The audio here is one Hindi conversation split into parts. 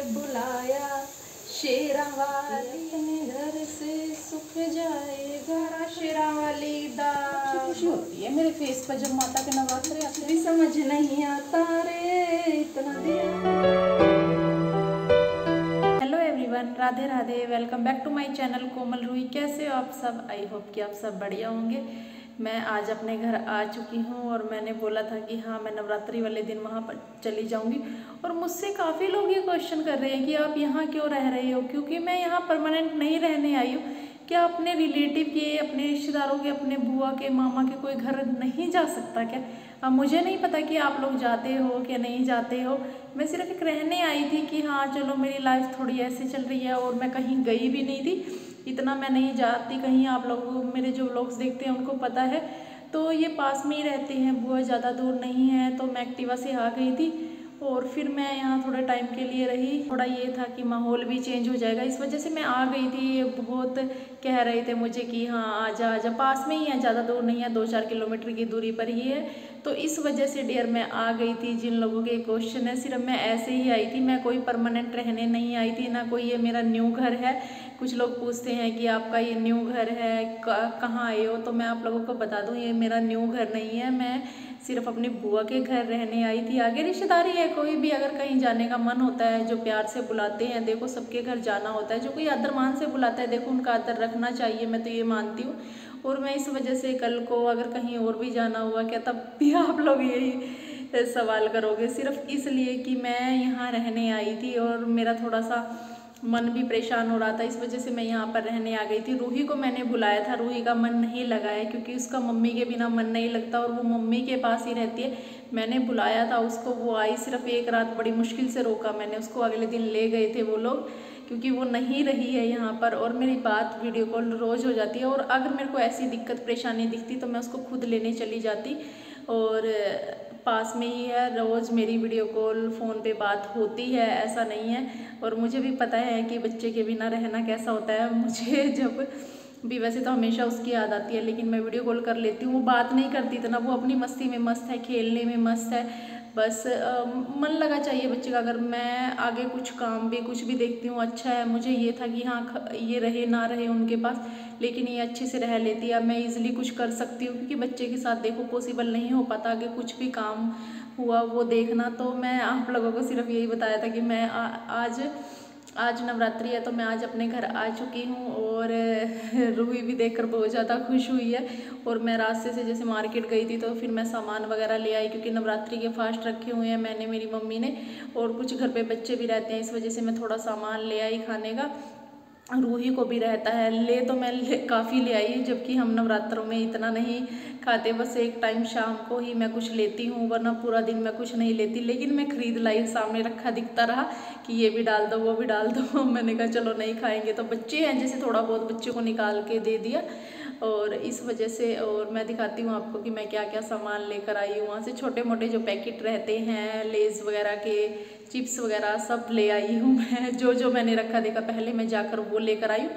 बुलाया, शेरा वाली अपने घर से सुख जाएगा, शेरा वाली दा खुशी होती है मेरे फेस पर जब माता के नवरात्रे आते भी समझ नहीं आता रे इतना दिया। Hello everyone, Radhe Radhe, welcome back to my channel Komal Roohi. कैसे हो आप सब? आई होप कि आप सब बढ़िया होंगे। मैं आज अपने घर आ चुकी हूँ और मैंने बोला था कि हाँ मैं नवरात्रि वाले दिन वहाँ पर चली जाऊँगी। और मुझसे काफ़ी लोग ये क्वेश्चन कर रहे हैं कि आप यहाँ क्यों रह रहे हो, क्योंकि मैं यहाँ परमानेंट नहीं रहने आई हूँ। क्या अपने रिलेटिव के, अपने रिश्तेदारों के, अपने बुआ के, मामा के कोई घर नहीं जा सकता क्या? अब मुझे नहीं पता कि आप लोग जाते हो कि नहीं जाते हो। मैं सिर्फ एक रहने आई थी कि हाँ चलो मेरी लाइफ थोड़ी ऐसे चल रही है, और मैं कहीं गई भी नहीं थी, इतना मैं नहीं जाती कहीं। आप लोग मेरे जो व्लॉग्स देखते हैं उनको पता है। तो ये पास में ही रहते हैं, बुआ ज़्यादा दूर नहीं है। तो मैं एक्टिवा से आ गई थी और फिर मैं यहाँ थोड़े टाइम के लिए रही। थोड़ा ये था कि माहौल भी चेंज हो जाएगा, इस वजह से मैं आ गई थी। बहुत कह रहे थे मुझे कि हाँ आजा आजा, पास में ही है, ज़्यादा दूर नहीं है, 2-4 किलोमीटर की दूरी पर ही है। तो इस वजह से डियर मैं आ गई थी। जिन लोगों के क्वेश्चन है, सिर्फ मैं ऐसे ही आई थी, मैं कोई परमानेंट रहने नहीं आई थी, ना कोई ये मेरा न्यू घर है। कुछ लोग पूछते हैं कि आपका ये न्यू घर है, कहाँ आए हो? तो मैं आप लोगों को बता दूं ये मेरा न्यू घर नहीं है, मैं सिर्फ अपनी बुआ के घर रहने आई थी। आगे रिश्तेदारी है, कोई भी अगर कहीं जाने का मन होता है, जो प्यार से बुलाते हैं, देखो सबके घर जाना होता है। जो कोई आदर मान से बुलाता है, देखो उनका आदर रखना चाहिए, मैं तो ये मानती हूँ। और मैं इस वजह से कल को अगर कहीं और भी जाना हुआ क्या, तब भी आप लोग यही सवाल करोगे, सिर्फ इसलिए कि मैं यहाँ रहने आई थी और मेरा थोड़ा सा मन भी परेशान हो रहा था, इस वजह से मैं यहाँ पर रहने आ गई थी। रूही को मैंने बुलाया था, रूही का मन नहीं लगा है, क्योंकि उसका मम्मी के बिना मन नहीं लगता और वो मम्मी के पास ही रहती है। मैंने बुलाया था उसको, वो आई, सिर्फ एक रात बड़ी मुश्किल से रोका मैंने उसको। अगले दिन ले गए थे वो लोग, क्योंकि वो नहीं रही है यहाँ पर। और मेरी बात वीडियो कॉल रोज़ हो जाती है, और अगर मेरे को ऐसी दिक्कत परेशानी दिखती तो मैं उसको खुद लेने चली जाती। और पास में ही है, रोज़ मेरी वीडियो कॉल फ़ोन पे बात होती है, ऐसा नहीं है। और मुझे भी पता है कि बच्चे के बिना रहना कैसा होता है। मुझे जब भी, वैसे तो हमेशा उसकी याद आती है, लेकिन मैं वीडियो कॉल कर लेती हूँ। वो बात नहीं करती इतना, वो अपनी मस्ती में मस्त है, खेलने में मस्त है। बस मन लगा चाहिए बच्चे का। अगर मैं आगे कुछ काम भी कुछ भी देखती हूँ अच्छा है, मुझे ये था कि हाँ ये रहे ना रहे उनके पास, लेकिन ये अच्छे से रह लेती है। मैं इजीली कुछ कर सकती हूँ, क्योंकि बच्चे के साथ देखो पॉसिबल नहीं हो पाता आगे कुछ भी काम हुआ वो देखना। तो मैं आप लोगों को सिर्फ यही बताया था कि मैं आज नवरात्रि है, तो मैं आज अपने घर आ चुकी हूँ। और रूही भी देखकर बहुत ज़्यादा खुश हुई है। और मैं रास्ते से जैसे मार्केट गई थी, तो फिर मैं सामान वगैरह ले आई, क्योंकि नवरात्रि के फास्ट रखे हुए हैं मैंने, मेरी मम्मी ने, और कुछ घर पे बच्चे भी रहते हैं, इस वजह से मैं थोड़ा सामान ले आई खाने का। रूही को भी रहता है, ले तो मैं काफ़ी ले आई, जबकि हम नवरात्रों में इतना नहीं खाते, बस एक टाइम शाम को ही मैं कुछ लेती हूँ, वरना पूरा दिन मैं कुछ नहीं लेती। लेकिन मैं खरीद लाई, सामने रखा दिखता रहा कि ये भी डाल दो वो भी डाल दो। मैंने कहा चलो नहीं खाएंगे, तो बच्चे हैं जैसे थोड़ा बहुत बच्चे को निकाल के दे दिया, और इस वजह से। और मैं दिखाती हूँ आपको कि मैं क्या क्या सामान लेकर आई हूँ वहाँ से। छोटे मोटे जो पैकेट रहते हैं लेज़ वगैरह के, चिप्स वगैरह सब ले आई हूँ मैं। जो जो मैंने रखा देखा पहले मैं जाकर वो लेकर आई हूँ।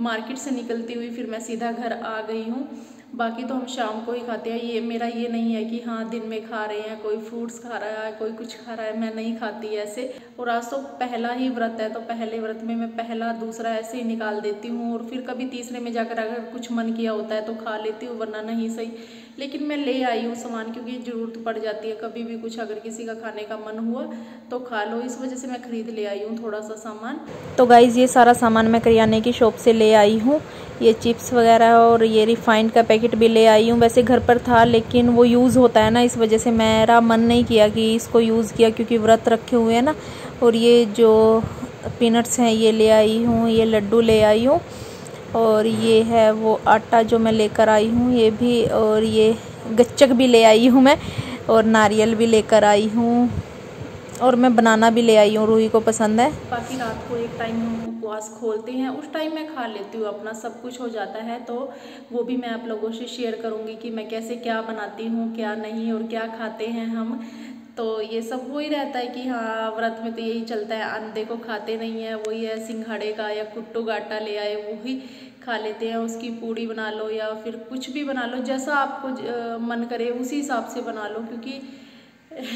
मार्केट से निकलती हुई फिर मैं सीधा घर आ गई हूँ। बाकी तो हम शाम को ही खाते हैं। ये मेरा ये नहीं है कि हाँ दिन में खा रहे हैं, कोई फ्रूट्स खा रहा है, कोई कुछ खा रहा है, मैं नहीं खाती ऐसे। और आज तो पहला ही व्रत है, तो पहले व्रत में मैं पहला दूसरा ऐसे ही निकाल देती हूँ, और फिर कभी तीसरे में जाकर अगर कुछ मन किया होता है तो खा लेती हूँ, वरना नहीं सही। लेकिन मैं ले आई हूँ सामान, क्योंकि ज़रूरत पड़ जाती है कभी भी कुछ, अगर किसी का खाने का मन हुआ तो खा लो, इस वजह से मैं खरीद ले आई हूँ थोड़ा सा सामान। तो गाइज़ ये सारा सामान मैं करियाने की शॉप से ले आई हूँ। ये चिप्स वगैरह और ये रिफाइंड का पैकेट भी ले आई हूँ। वैसे घर पर था, लेकिन वो यूज़ होता है ना, इस वजह से मेरा मन नहीं किया कि इसको यूज़ किया, क्योंकि व्रत रखे हुए हैं ना। और ये जो पीनट्स हैं ये ले आई हूँ, ये लड्डू ले आई हूँ, और ये है वो आटा जो मैं लेकर आई हूँ ये भी, और ये गच्चक भी ले आई हूँ मैं, और नारियल भी लेकर आई हूँ, और मैं बनाना भी ले आई हूँ, रूही को पसंद है। बाकी रात को एक टाइम हम उपवास खोलते हैं, उस टाइम मैं खा लेती हूँ, अपना सब कुछ हो जाता है। तो वो भी मैं आप लोगों से शेयर करूँगी कि मैं कैसे क्या बनाती हूँ क्या नहीं, और क्या खाते हैं हम। तो ये सब वही रहता है कि हाँ व्रत में तो यही चलता है, अंडे को खाते नहीं है, वही है सिंघाड़े का या कुट्टू गाटा ले आए वही खा लेते हैं। उसकी पूड़ी बना लो या फिर कुछ भी बना लो, जैसा आपको मन करे उसी हिसाब से बना लो, क्योंकि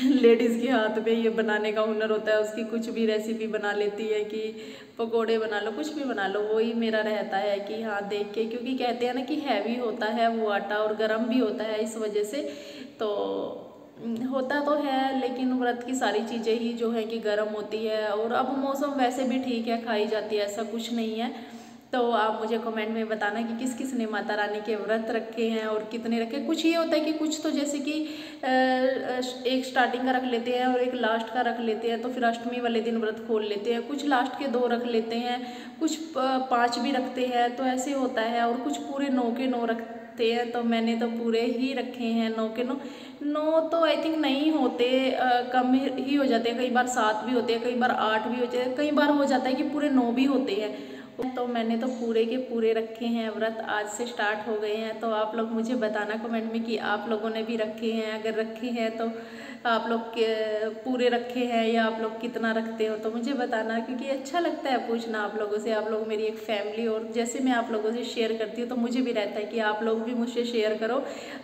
लेडीज़ के हाथ में ये बनाने का हुनर होता है, उसकी कुछ भी रेसिपी बना लेती है कि पकोड़े बना लो, कुछ भी बना लो। वही मेरा रहता है कि हाँ देख के, क्योंकि कहते हैं ना कि हैवी होता है वो आटा और गर्म भी होता है, इस वजह से तो होता तो है, लेकिन व्रत की सारी चीज़ें ही जो है कि गर्म होती है। और अब मौसम वैसे भी ठीक है, खाई जाती है, ऐसा कुछ नहीं है। तो आप मुझे कमेंट में बताना कि किस किस ने माता रानी के व्रत रखे हैं और कितने रखे। कुछ ये होता है कि कुछ तो जैसे कि एक स्टार्टिंग का रख लेते हैं और एक लास्ट का रख लेते हैं, तो फिर अष्टमी वाले दिन व्रत खोल लेते हैं। कुछ लास्ट के 2 रख लेते हैं, कुछ 5 भी रखते हैं, तो ऐसे होता है। और कुछ पूरे 9 के 9 रखते हैं, तो मैंने तो पूरे ही रखे हैं 9 के 9। 9 तो आई थिंक नहीं होते, कम ही हो जाते हैं, कई बार 7 भी होते हैं, कई बार 8 भी होते हैं, कई बार हो जाता है कि पूरे 9 भी होते हैं। तो मैंने तो पूरे के पूरे रखे हैं व्रत, आज से स्टार्ट हो गए हैं। तो आप लोग मुझे बताना कमेंट में कि आप लोगों ने भी रखे हैं, अगर रखे हैं तो आप लोग पूरे रखे हैं या आप लोग कितना रखते हो, तो मुझे बताना, क्योंकि अच्छा लगता है पूछना आप लोगों से। आप लोग मेरी एक फैमिली, और जैसे मैं आप लोगों से शेयर करती हूँ तो मुझे भी रहता है कि आप लोग भी मुझसे शेयर करो।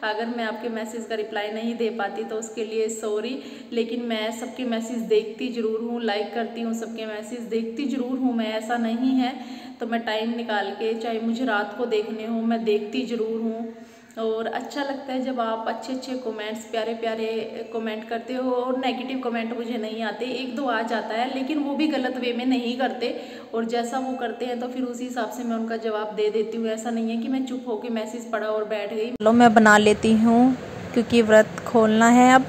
अगर मैं आपके मैसेज का रिप्लाई नहीं दे पाती तो उसके लिए सॉरी, लेकिन मैं सबके मैसेज देखती ज़रूर हूँ, लाइक करती हूँ, सबके मैसेज देखती ज़रूर हूँ मैं, ऐसा नहीं है। तो मैं टाइम निकाल के, चाहे मुझे रात को देखने हो, मैं देखती ज़रूर हूँ। और अच्छा लगता है जब आप अच्छे अच्छे कमेंट्स, प्यारे प्यारे कमेंट करते हो। और नेगेटिव कमेंट मुझे नहीं आते, 1-2 आ जाता है, लेकिन वो भी गलत वे में नहीं करते, और जैसा वो करते हैं तो फिर उसी हिसाब से मैं उनका जवाब दे देती हूँ। ऐसा नहीं है कि मैं चुप होकर मैसेज पढ़ा और बैठ गई। चलो मैं बना लेती हूँ, क्योंकि व्रत खोलना है अब।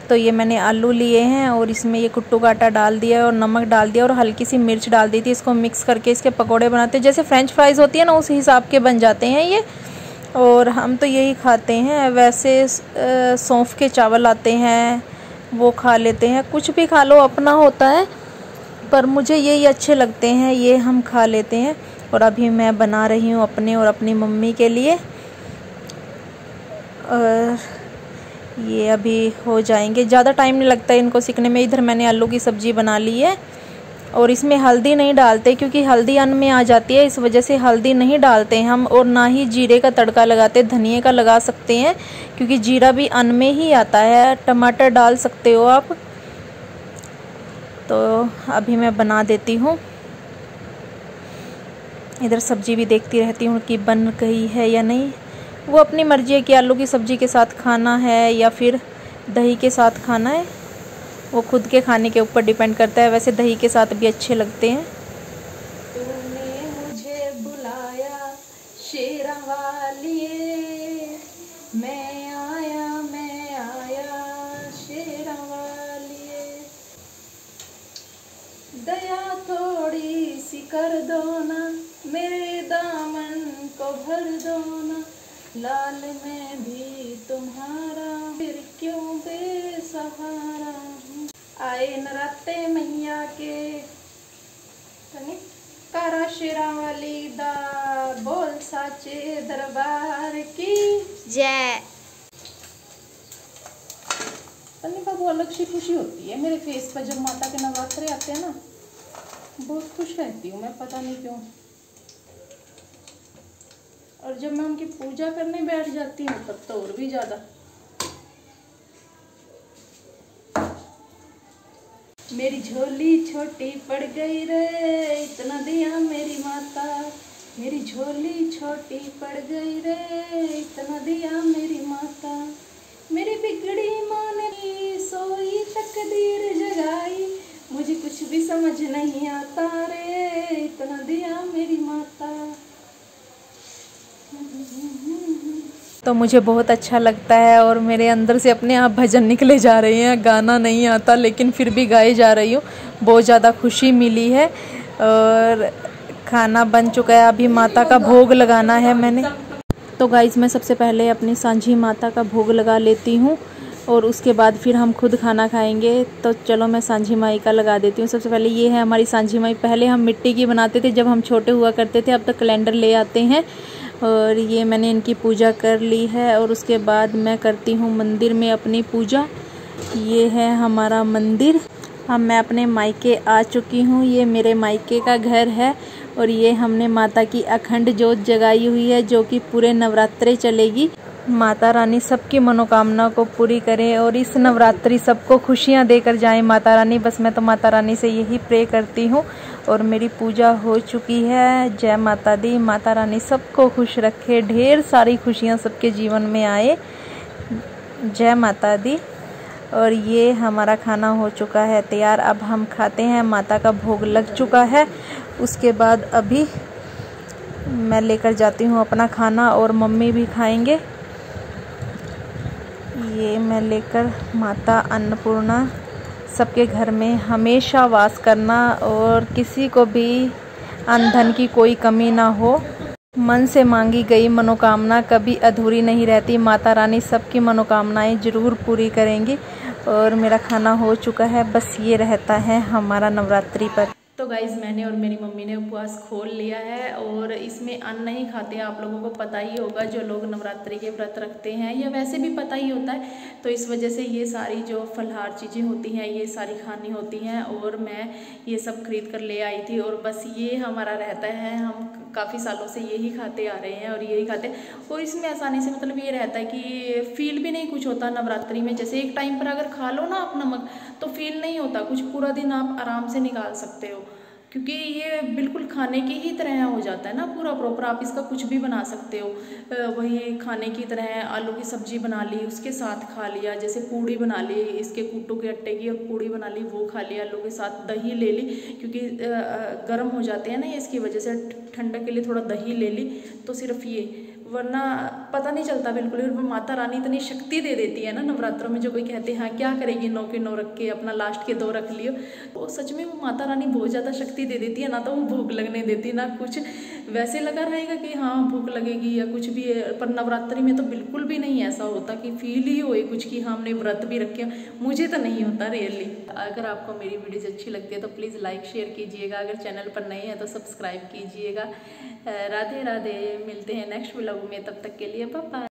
तो ये मैंने आलू लिए हैं और इसमें ये कुट्टू का आटा डाल दिया और नमक डाल दिया और हल्की सी मिर्च डाल दी थी। इसको मिक्स करके इसके पकोड़े बनाते हैं, जैसे फ्रेंच फ्राइज़ होती है ना, उस हिसाब के बन जाते हैं ये। और हम तो यही खाते हैं। वैसे सौंफ के चावल आते हैं, वो खा लेते हैं, कुछ भी खा लो, अपना होता है, पर मुझे यही अच्छे लगते हैं, ये हम खा लेते हैं। और अभी मैं बना रही हूँ अपने और अपनी मम्मी के लिए, और ये अभी हो जाएंगे, ज़्यादा टाइम नहीं लगता इनको सीखने में। इधर मैंने आलू की सब्ज़ी बना ली है, और इसमें हल्दी नहीं डालते क्योंकि हल्दी अन्न में आ जाती है, इस वजह से हल्दी नहीं डालते हैं हम। और ना ही जीरे का तड़का लगाते, धनिए का लगा सकते हैं क्योंकि जीरा भी अन्न में ही आता है। टमाटर डाल सकते हो आप। तो अभी मैं बना देती हूँ। इधर सब्जी भी देखती रहती हूँ कि बन गई है या नहीं। वो अपनी मर्जी है कि आलू की सब्ज़ी के साथ खाना है या फिर दही के साथ खाना है, वो खुद के खाने के ऊपर डिपेंड करता है। वैसे दही के साथ भी अच्छे लगते हैं। तूने मुझे बुलाया शेरा वालिए, मैं आया शेरा वालिए, दया थोड़ी सी कर दो ना, मेरे दामन को भर दो ना, लाल में भी तुम्हारा, फिर क्यों बेसहारा। आए नराते मैया के कारा शेरा वाली दा, बोल साचे दरबार की जय। पन्नी बाबू अलग सी खुशी होती है मेरे फेस पर, जब माता के नवरात्रे आते हैं ना, बहुत खुश रहती हूँ मैं, पता नहीं क्यों। और जब मैं उनकी पूजा करने बैठ जाती हूँ तब तो और भी ज़्यादा। मेरी झोली छोटी पड़ गई रे, इतना दिया मेरी माता, मेरी झोली छोटी पड़ गई रे, इतना दिया मेरी माता, मेरी बिगड़ी माँ ने सोई तकदीर जगाई, मुझे कुछ भी समझ नहीं आता रे, इतना दिया मेरी माता। तो मुझे बहुत अच्छा लगता है और मेरे अंदर से अपने आप भजन निकले जा रहे हैं। गाना नहीं आता लेकिन फिर भी गाए जा रही हूँ। बहुत ज़्यादा खुशी मिली है। और खाना बन चुका है, अभी माता का भोग लगाना है मैंने। तो गाइस मैं सबसे पहले अपनी सांझी माता का भोग लगा लेती हूँ और उसके बाद फिर हम खुद खाना खाएंगे। तो चलो मैं सांझी माई का लगा देती हूँ। सबसे पहले ये है हमारी सांझी माई। पहले हम मिट्टी की बनाते थे जब हम छोटे हुआ करते थे, अब तो कैलेंडर ले आते हैं। और ये मैंने इनकी पूजा कर ली है और उसके बाद मैं करती हूँ मंदिर में अपनी पूजा। ये है हमारा मंदिर। मैं अपने मायके आ चुकी हूँ। ये मेरे मायके का घर है और ये हमने माता की अखंड जोत जगाई हुई है जो कि पूरे नवरात्रे चलेगी। माता रानी सबकी मनोकामना को पूरी करे और इस नवरात्रि सबको खुशियां देकर जाए माता रानी। बस मैं तो माता रानी से यही प्रे करती हूँ। और मेरी पूजा हो चुकी है। जय माता दी। माता रानी सबको खुश रखे, ढेर सारी खुशियां सबके जीवन में आए। जय माता दी। और ये हमारा खाना हो चुका है तैयार, अब हम खाते हैं। माता का भोग लग चुका है। उसके बाद अभी मैं लेकर जाती हूँ अपना खाना और मम्मी भी खाएंगे। ये मैं लेकर, माता अन्नपूर्णा सबके घर में हमेशा वास करना और किसी को भी अन्न धन की कोई कमी ना हो। मन से मांगी गई मनोकामना कभी अधूरी नहीं रहती। माता रानी सबकी मनोकामनाएं जरूर पूरी करेंगी। और मेरा खाना हो चुका है, बस ये रहता है हमारा नवरात्रि पर। तो गाइज़ मैंने और मेरी मम्मी ने उपवास खोल लिया है और इसमें अन्न नहीं खाते हैं। आप लोगों को पता ही होगा, जो लोग नवरात्रि के व्रत रखते हैं, या वैसे भी पता ही होता है। तो इस वजह से ये सारी जो फलहार चीज़ें होती हैं ये सारी खानी होती हैं और मैं ये सब खरीद कर ले आई थी। और बस ये हमारा रहता है, हम काफ़ी सालों से यही खाते आ रहे हैं और यही खाते हैं। और इसमें आसानी से मतलब ये रहता है कि फील भी नहीं कुछ होता नवरात्रि में। जैसे एक टाइम पर अगर खा लो ना आप नमक, तो फील नहीं होता कुछ, पूरा दिन आप आराम से निकाल सकते हो, क्योंकि ये बिल्कुल खाने की ही तरह हो जाता है ना पूरा प्रॉपर। आप इसका कुछ भी बना सकते हो, वही खाने की तरह। आलू की सब्जी बना ली, उसके साथ खा लिया। जैसे पूड़ी बना ली इसके कूटू के आटे की, और पूड़ी बना ली, वो खा लिया आलू के साथ। दही ले ली, क्योंकि गर्म हो जाते हैं ना इसकी वजह से, ठंडक के लिए थोड़ा दही ले ली। तो सिर्फ ये, वरना पता नहीं चलता बिल्कुल। और माता रानी इतनी शक्ति दे देती है ना नवरात्रों में। जो कोई कहते हैं हाँ क्या करेगी 9 के 9 रख के, अपना लास्ट के 2 रख लियो, तो सच में वो माता रानी बहुत ज़्यादा शक्ति दे देती है ना। तो वो भूख लगने देती ना कुछ, वैसे लगा रहेगा कि हाँ भूख लगेगी या कुछ भी है। पर नवरात्रि में तो बिल्कुल भी नहीं ऐसा होता कि फील ही होए कुछ कि हाँ हमने व्रत भी रखे। मुझे तो नहीं होता रियली। अगर आपको मेरी वीडियोज़ अच्छी लगती है तो प्लीज़ लाइक शेयर कीजिएगा। अगर चैनल पर नए हैं तो सब्सक्राइब कीजिएगा। राधे राधे। मिलते हैं नेक्स्ट व्लॉग में, तब तक के लिए बाय बाय।